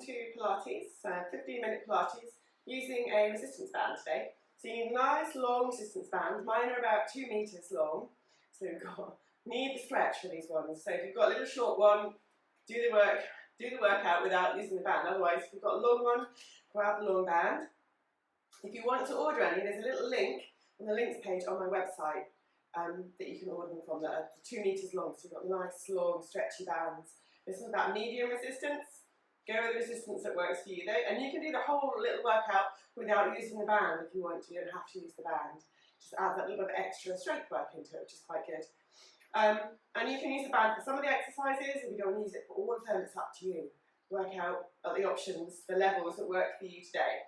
to Pilates, 15-minute Pilates, using a resistance band today. So you need a nice long resistance band. Mine are about 2 meters long, so you've got, need the stretch for these ones. So if you've got a little short one, do the workout without using the band. Otherwise, if you've got a long one, grab the long band. If you want to order any, there's a little link on the links page on my website that you can order them from, that are 2 meters long. So you've got nice, long, stretchy bands. This is about medium resistance. Go with the resistance that works for you though. And you can do the whole little workout without using the band if you want to. You don't have to use the band. Just add that little bit of extra strength work into it, which is quite good. And you can use the band for some of the exercises. If you don't want to use it for all of them, it's up to you. Work out the options, the levels that work for you today.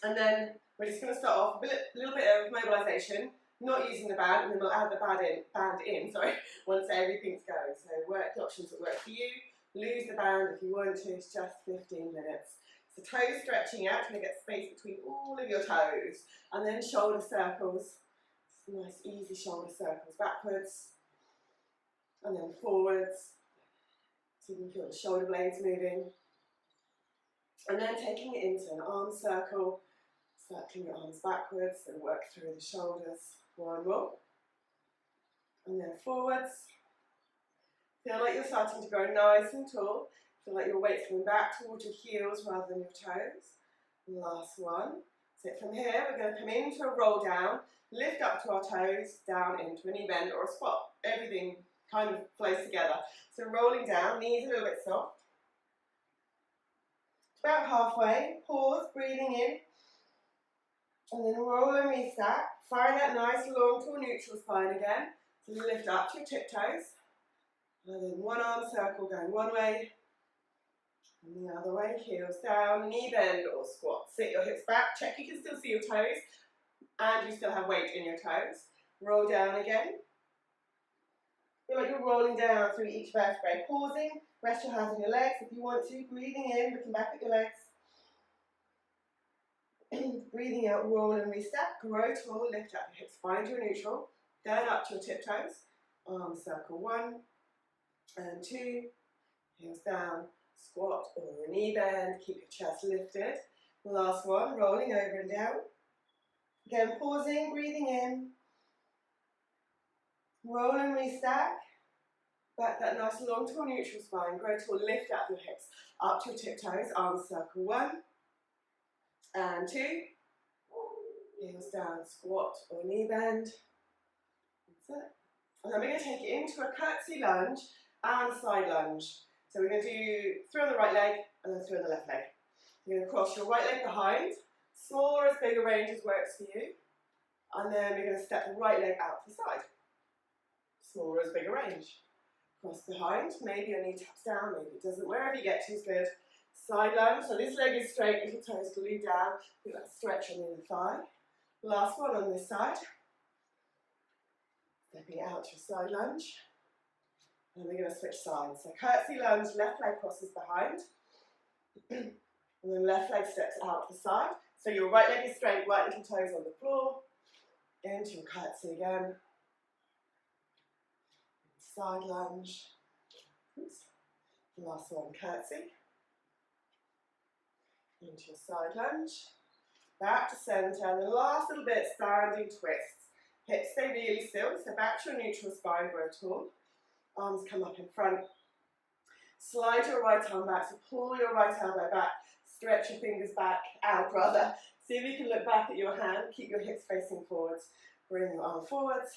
And then we're just going to start off with a little bit of mobilisation, not using the band, and then we'll add the band in once everything's going. So work the options that work for you. Lose the band if you want to. It's just 15 minutes. So toes stretching out, trying to get space between all of your toes. And then shoulder circles. Nice easy shoulder circles. Backwards. And then forwards. So you can feel the shoulder blades moving. And then taking it into an arm circle. Circling your arms backwards and work through the shoulders. One more. And then forwards. Feel like you're starting to grow nice and tall. Feel like your weight's coming back towards your heels rather than your toes. Last one. So from here, we're going to come into a roll down, lift up to our toes, down into a knee bend or a squat. Everything kind of flows together. So rolling down, knees a little bit soft. About halfway, pause, breathing in. And then roll and restack. Find that nice long to neutral spine again. So lift up to your tiptoes. And then one arm circle going one way, and the other way, heels down, knee bend or squat. Sit your hips back, check you can still see your toes, and you still have weight in your toes. Roll down again. Feel like you're rolling down through each vertebrae. Pausing, rest your hands on your legs if you want to. Breathing in, looking back at your legs. Breathing out, roll and restack. Grow tall, lift up your hips, find your neutral. Then up to your tiptoes. Arm circle one. And 2, heels down, squat or a knee bend, keep your chest lifted. Last one, rolling over and down. Again, pausing, breathing in. Roll and restack. Back that nice long tall neutral spine, grow tall, lift out your hips. Up to your tiptoes, arms circle 1 and 2. Heels down, squat or knee bend. That's it. And then we're going to take it into a curtsy lunge and side lunge. So we're going to do 3 on the right leg and then 3 on the left leg. You're going to cross your right leg behind, small or as big a range as works for you. And then we're going to step the right leg out to the side. Small or as big a range. Cross behind, maybe your knee taps down, maybe it doesn't. Wherever you get to is good. Side lunge, so this leg is straight, little toes glued down. Feel that stretch on the inner thigh. Last one on this side. Stepping out to your side lunge. And we're going to switch sides. So curtsy lunge, left leg crosses behind. And then left leg steps out to the side. So your right leg is straight, right little toes on the floor. Into your curtsy again. Side lunge. Oops. Last one, curtsy. Into your side lunge. Back to centre. And the last little bit, standing twists. Hips stay really still, so back to your neutral spine, grow tall. Arms come up in front. Slide your right arm back, so pull your right elbow back. Stretch your fingers back, out rather. See if you can look back at your hand, keep your hips facing forwards. Bring your arm forwards,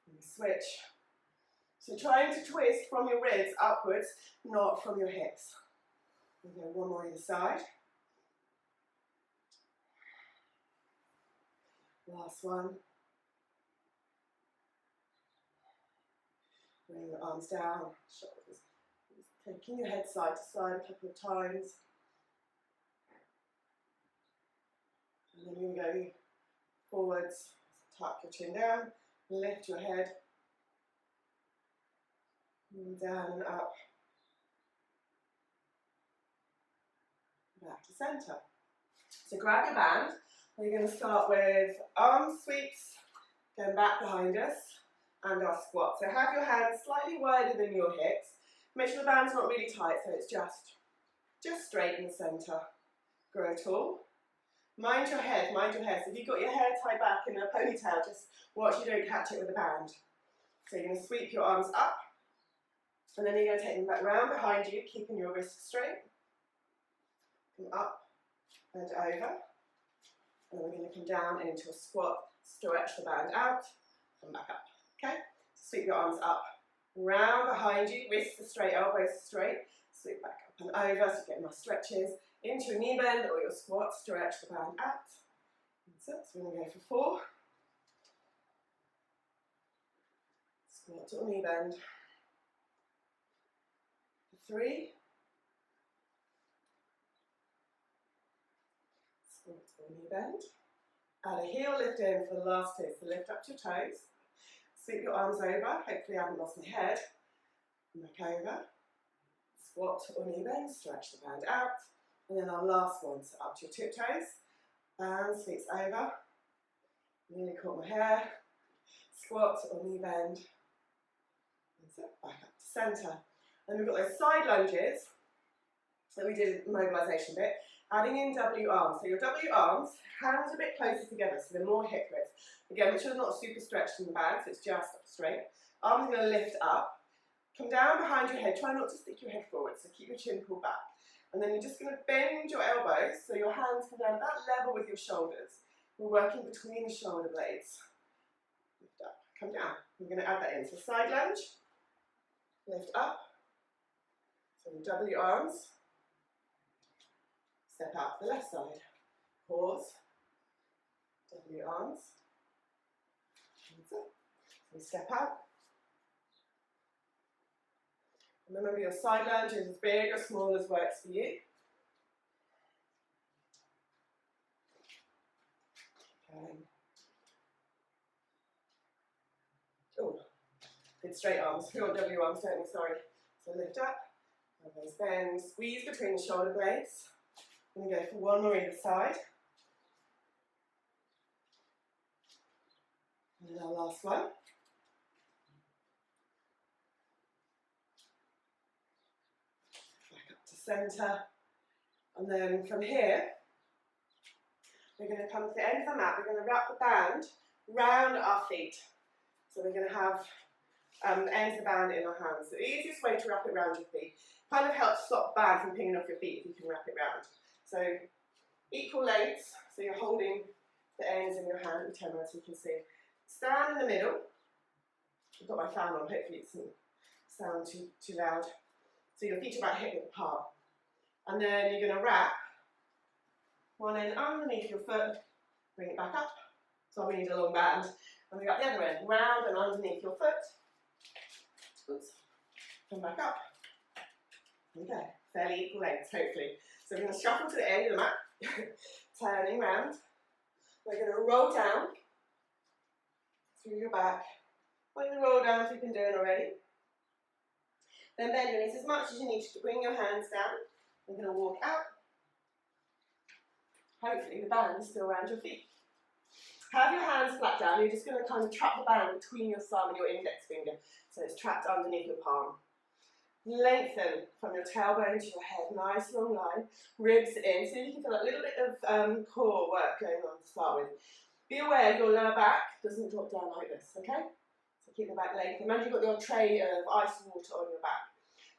and switch. So trying to twist from your ribs upwards, not from your hips. We'll go one more either side. Last one. Bring your arms down, shoulders. Taking your head side to side a couple of times. And then you're going to go forwards, tuck your chin down, lift your head, and down and up. Back to centre. So grab your band. We're going to start with arm sweeps, going back behind us. And our squat. So have your hands slightly wider than your hips. Make sure the band's not really tight, so it's just just straight in the centre. Grow tall. Mind your head, mind your head. So if you've got your hair tied back in a ponytail, just watch you don't catch it with a band. So you're going to sweep your arms up, and then you're going to take them back round behind you, keeping your wrists straight. Come up and over. And then we're going to come down into a squat, stretch the band out, come back up. Okay? Sweep your arms up, round behind you, wrists are straight, elbows are straight. Sweep back up and over, so you get nice stretches. Into your knee bend or your squat, stretch the band out. So we're going to go for 4. Squat or knee bend. For 3. Squat or knee bend. Add a heel lift in for the last 2. So lift up to your toes. Sweep your arms over. Hopefully I haven't lost my head. Back over. Squat or knee bend. Stretch the band out. And then our last one, so up to your tiptoes, band sweeps over, nearly caught my hair, squat or knee bend, and so back up to centre. Then we've got those side lunges that we did in the mobilisation bit, adding in W arms. So your W arms, hands a bit closer together, so they're more hip width. Again, make sure they're not super stretched in the back, so it's just up straight. Arms are going to lift up, come down behind your head, try not to stick your head forward, so keep your chin pulled back. And then you're just going to bend your elbows so your hands come down about level with your shoulders. We're working between the shoulder blades. Lift up, come down. We're going to add that in. So side lunge, lift up. So you double your arms. Step out to the left side. Pause. Double your arms. So we step out. Remember your side lunge is as big or small as works for you. Okay. Oh, good straight arms. We want W arms, don't we? Sorry. So lift up, elbows bend, squeeze between the shoulder blades. I'm going to go for one more either side. And then our last one. Centre, and then from here we're going to come to the end of the mat. We're going to wrap the band round our feet, so we're going to have the ends of the band in our hands. The easiest way to wrap it around your feet kind of helps stop the band from pinging off your feet if you can wrap it round. So equal lengths, so you're holding the ends in your hand, turn around so you can see. Stand in the middle. I've got my fan on, hopefully it doesn't sound too loud. So your feet are about hip width apart. And then you're going to wrap one end underneath your foot, bring it back up. So we need a long band. And we got the other end, round and underneath your foot. Oops. Come back up. There we go. Fairly equal lengths, hopefully. So we're going to shuffle to the end of the mat, turning round. We're going to roll down through your back. We're going to roll down as you've been doing already. Then bend your knees as much as you need to bring your hands down. We're going to walk out. Hopefully the band is still around your feet. Have your hands flat down. You're just going to kind of trap the band between your thumb and your index finger. So it's trapped underneath your palm. Lengthen from your tailbone to your head. Nice long line. Ribs in. So you can feel a little bit of core work going on to start with. Be aware your lower back doesn't drop down like this, okay? So keep the back lengthened. Remember you've got your tray of ice water on your back.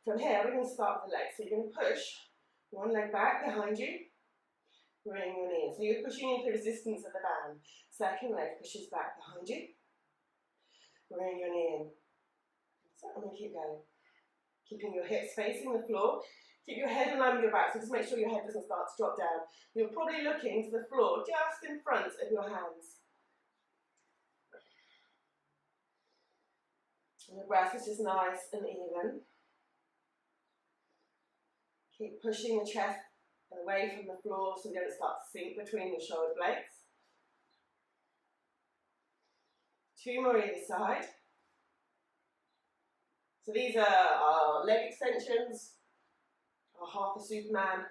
From here, we're going to start with the legs. So you're going to push one leg back behind you, bring your knee in. So you're pushing into the resistance of the band. Second leg pushes back behind you, bring your knee in. So I'm going to keep going. Keeping your hips facing the floor. Keep your head in line with your back, so just make sure your head doesn't start to drop down. You're probably looking to the floor just in front of your hands. And the breath is just nice and even. Keep pushing the chest away from the floor so you don't start to sink between your shoulder blades. 2 more either side. So these are our leg extensions, our half a Superman.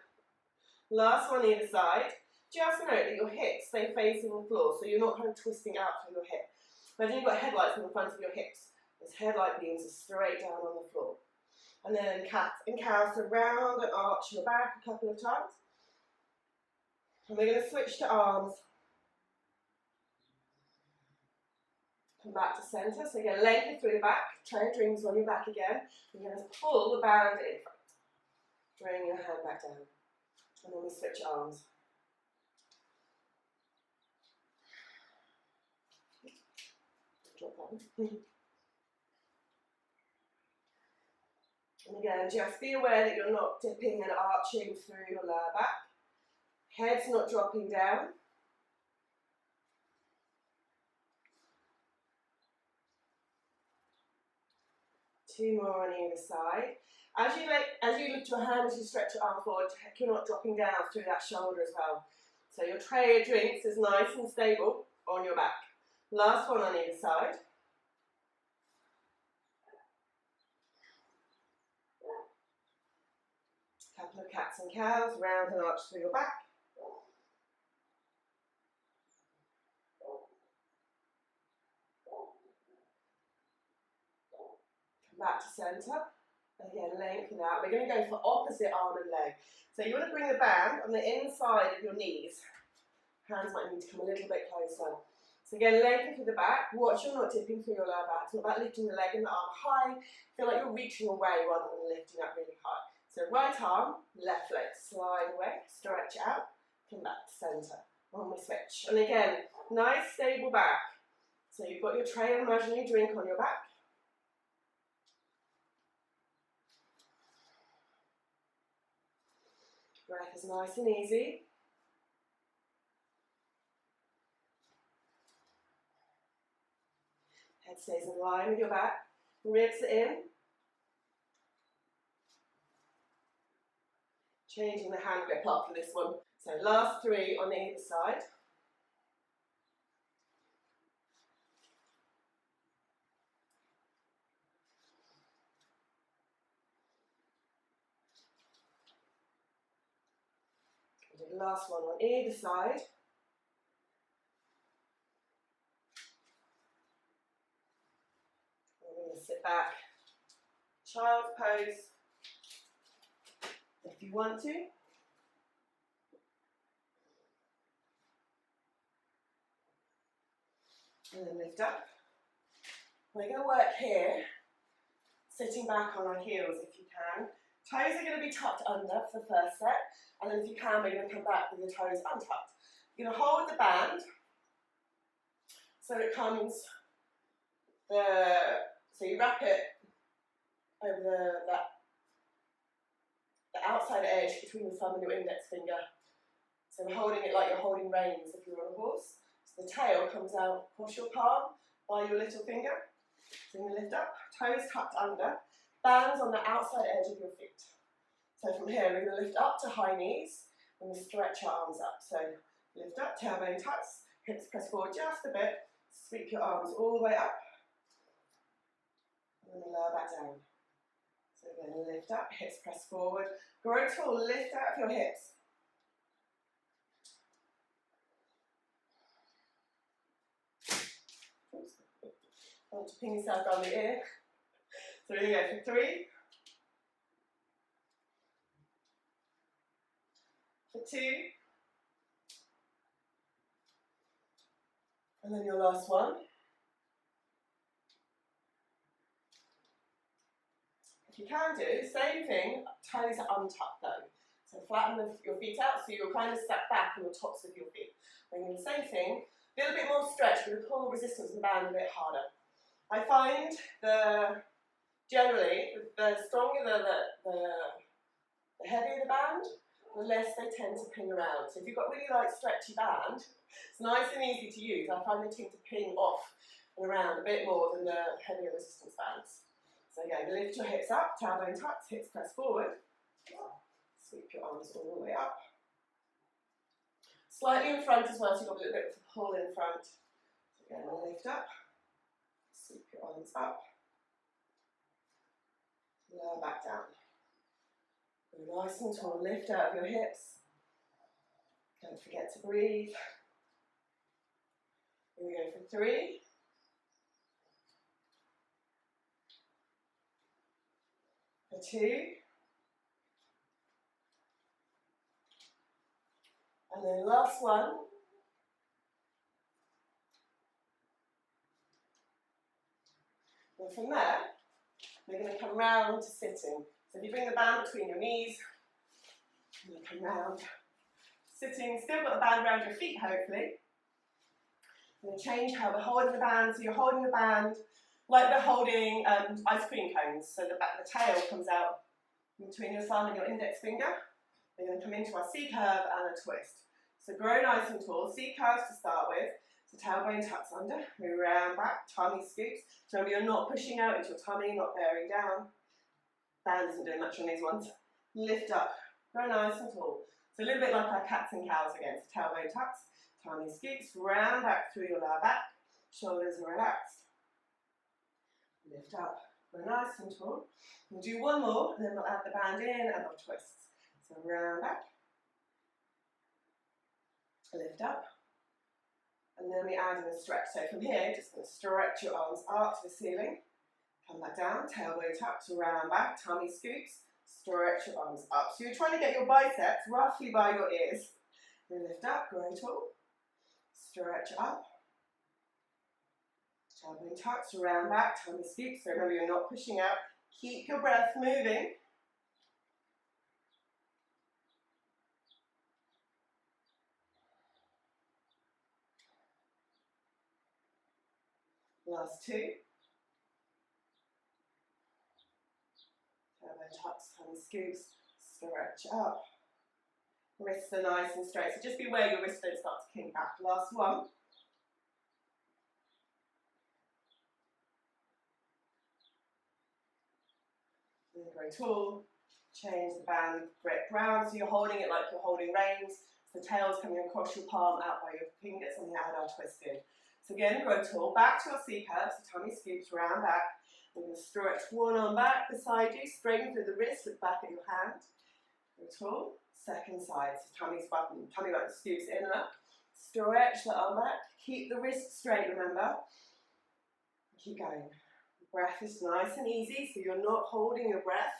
Last one either side. Just note that your hips stay facing the floor so you're not kind of twisting out through your hip. Imagine you've got headlights in the front of your hips. Those headlight beams are straight down on the floor. And then cats and cows, so round and arch your back a couple of times. And we're going to switch to arms. Come back to centre, so again, lengthen through the back, try your rings on your back again. You're going to pull the band in front. Bring your hand back down. And then we switch arms. Drop on. And again, just be aware that you're not dipping and arching through your lower back. Head's not dropping down. Two more on either side. As you lift your hand, as you stretch your arm forward, check you're not dropping down through that shoulder as well. So your tray of drinks is nice and stable on your back. Last one on either side. Couple of cats and cows, round and arch through your back. Come back to centre. Again, lengthen out. We're going to go for opposite arm and leg. So you want to bring the band on the inside of your knees. Hands might need to come a little bit closer. So again, lengthen through the back. Watch you're not dipping through your lower back. It's not about lifting the leg and the arm high. Feel like you're reaching away rather than lifting up really high. So right arm, left leg, slide away, stretch out, come back to centre. On we switch. And again, nice stable back. So you've got your tray of imaginary drink on your back. Breath is nice and easy. Head stays in line with your back. Ribs are in. Changing the hand grip after this one. So last three on either side. Do the last one on either side. And we're going to sit back. Child's pose. If you want to. And then lift up. We're going to work here, sitting back on our heels if you can. Toes are going to be tucked under for the first set, and then if you can, we're going to come back with the toes untucked. You're going to hold the band, so it comes, so you wrap it over the outside edge between your thumb and your index finger. So we're holding it like you're holding reins if you're on a horse. So the tail comes out across your palm by your little finger. So you're going to lift up, toes tucked under, bands on the outside edge of your feet. So from here we're going to lift up to high knees and we stretch our arms up. So lift up, tailbone tucks, hips press forward just a bit, sweep your arms all the way up, and then lower back down. So again, lift up, hips press forward, grow tall, lift out of your hips. Want to ping yourself down the ear. So we're going to go for 3, for 2, and then your last one. If you can do the same thing, toes are untucked though. So flatten your feet out so you're kind of stuck back on the tops of your feet. Bring in the same thing, a little bit more stretch, we're going to pull resistance in the band a bit harder. I find generally, the stronger the heavier the band, the less they tend to ping around. So if you've got really light stretchy band, it's nice and easy to use. I find they tend to ping off and around a bit more than the heavier resistance bands. So again, lift your hips up, tailbone tucks, hips press forward. Sweep your arms all the way up. Slightly in front as well, so you've got a little bit of a pull in front. So again, lift up. Sweep your arms up, lower back down. Go nice and tall, lift out of your hips. Don't forget to breathe. Here we go for 3, for 2. And then last one. And from there, we're going to come round to sitting. So if you bring the band between your knees, you come round, sitting, still got the band around your feet, hopefully. I'm going to change how we're holding the band. So you're holding the band like we're holding ice cream cones. So the tail comes out between your thumb and your index finger. We're going to come into our C curve and a twist. So grow nice and tall. C curves to start with. So tailbone tucks under, move around back, tummy scoops. So remember, you're not pushing out into your tummy, not bearing down. Band isn't doing much on these ones. Lift up, grow nice and tall. So a little bit like our cats and cows again. So tailbone tucks, tummy scoops, round back through your lower back, shoulders are relaxed. Lift up, grow nice and tall. We'll do one more, and then we'll add the band in and our twists. So round back, lift up, and then we add in a stretch. So from here, just going to stretch your arms up to the ceiling, come back down, tailbone tucks, round back, tummy scoops, stretch your arms up. So you're trying to get your biceps roughly by your ears. Then lift up, grow tall, stretch up, tailbone tucks, round back, tummy scoops. So remember, you're not pushing out. Keep your breath moving. Last 2. Tailbone tucks, tummy scoops, stretch up. Wrists are nice and straight, so just be aware your wrists don't start to kink back. Last one. And then grow tall. Change the band grip round, so you're holding it like you're holding reins. So the tail's coming across your palm, out by your fingers, and the add our twisted. So again, grow tall, back to our C curve, so tummy scoops, round back. We're going to stretch one arm back beside you, straighten through the wrist, look back at your hand. Grow tall, second side, so tummy button scoops in and up. Stretch the arm back, keep the wrist straight, remember. Keep going. The breath is nice and easy, so you're not holding your breath.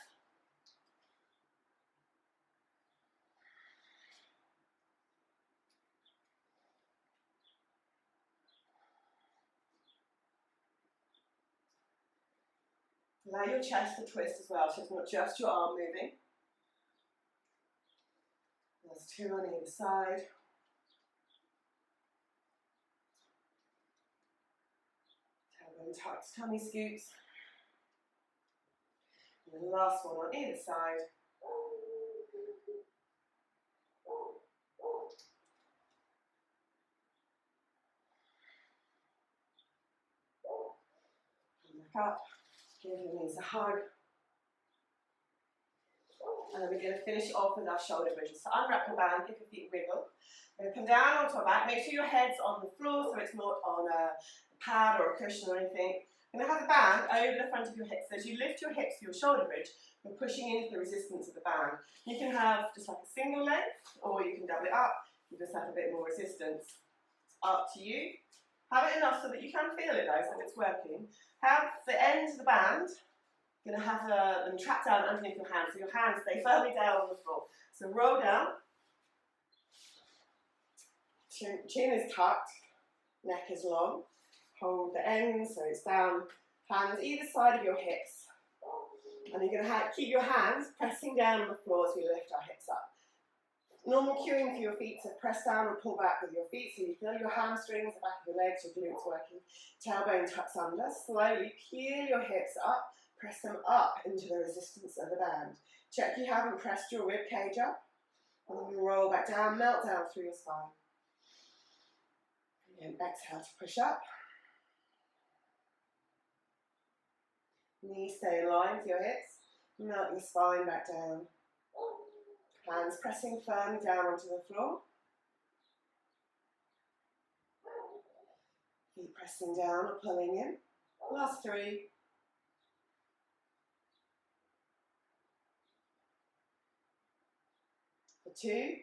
Allow your chest to twist as well, so it's not just your arm moving. There's 2 on either side. Tailbone tucks, tummy scoops. And then the last one on either side. And back up. Give your knees a hug. And then we're going to finish off with our shoulder bridges. So unwrap your band, give your feet a wiggle. We're going to come down onto our back. Make sure your head's on the floor so it's not on a pad or a cushion or anything. You're going to have the band over the front of your hips. So as you lift your hips to your shoulder bridge, you're pushing into the resistance of the band. You can have just like a single length, or you can double it up. You just have a bit more resistance. It's up to you. Have it enough so that you can feel it though, so that it's working. Have the ends of the band, you're going to have them trapped down underneath your hands, so your hands stay firmly down on the floor. So roll down, chin is tucked, neck is long, hold the ends so it's down, hands either side of your hips, and you're going to keep your hands pressing down on the floor as we lift our hips up. Normal cueing for your feet to press down or pull back with your feet, so you feel your hamstrings, the back of your legs, your glutes working. Tailbone tucks under, slowly peel your hips up, press them up into the resistance of the band. Check you haven't pressed your rib cage up, and then we roll back down, melt down through your spine. And exhale to push up. Knees stay in line with your hips, melt your spine back down. Hands pressing firmly down onto the floor. Feet pressing down or pulling in. Last 3. For 2.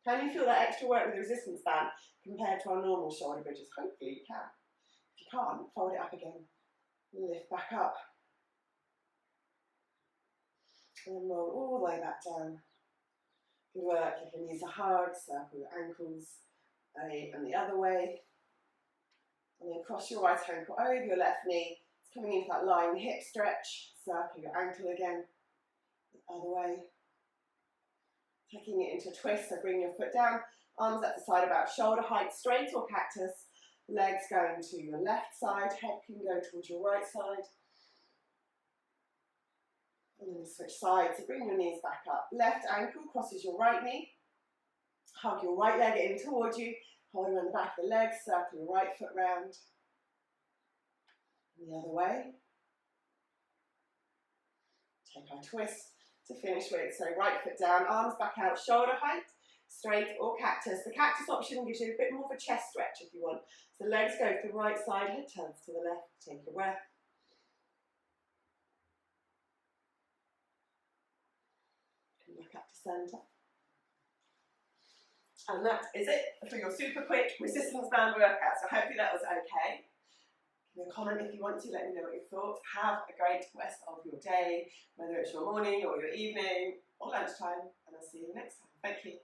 Can you feel that extra work with the resistance band compared to our normal shoulder bridges? Hopefully you can. If you can't, fold it up again. Lift back up. And then roll all the way back down. Good work. If your knees are hard, circle your ankles and the other way. And then cross your right ankle over your left knee. It's coming into that lying hip stretch. Circle your ankle again. The other way. Taking it into a twist, so bring your foot down. Arms at the side about shoulder height, straight or cactus. Legs going to your left side. Head can go towards your right side. And then switch sides, so bring your knees back up. Left ankle crosses your right knee. Hug your right leg in towards you. Hold around the back of the leg, circle your right foot round. And the other way. Take our twist to finish with. So right foot down, arms back out, shoulder height, straight or cactus. The cactus option gives you a bit more of a chest stretch if you want. So legs go to the right side, head turns to the left. Take a breath. Come back up to centre. And that is it for your super quick resistance band workout. So hopefully that was okay. Give me a comment if you want to, let me know what you thought. Have a great rest of your day, whether it's your morning or your evening or lunchtime, and I'll see you next time. Thank you.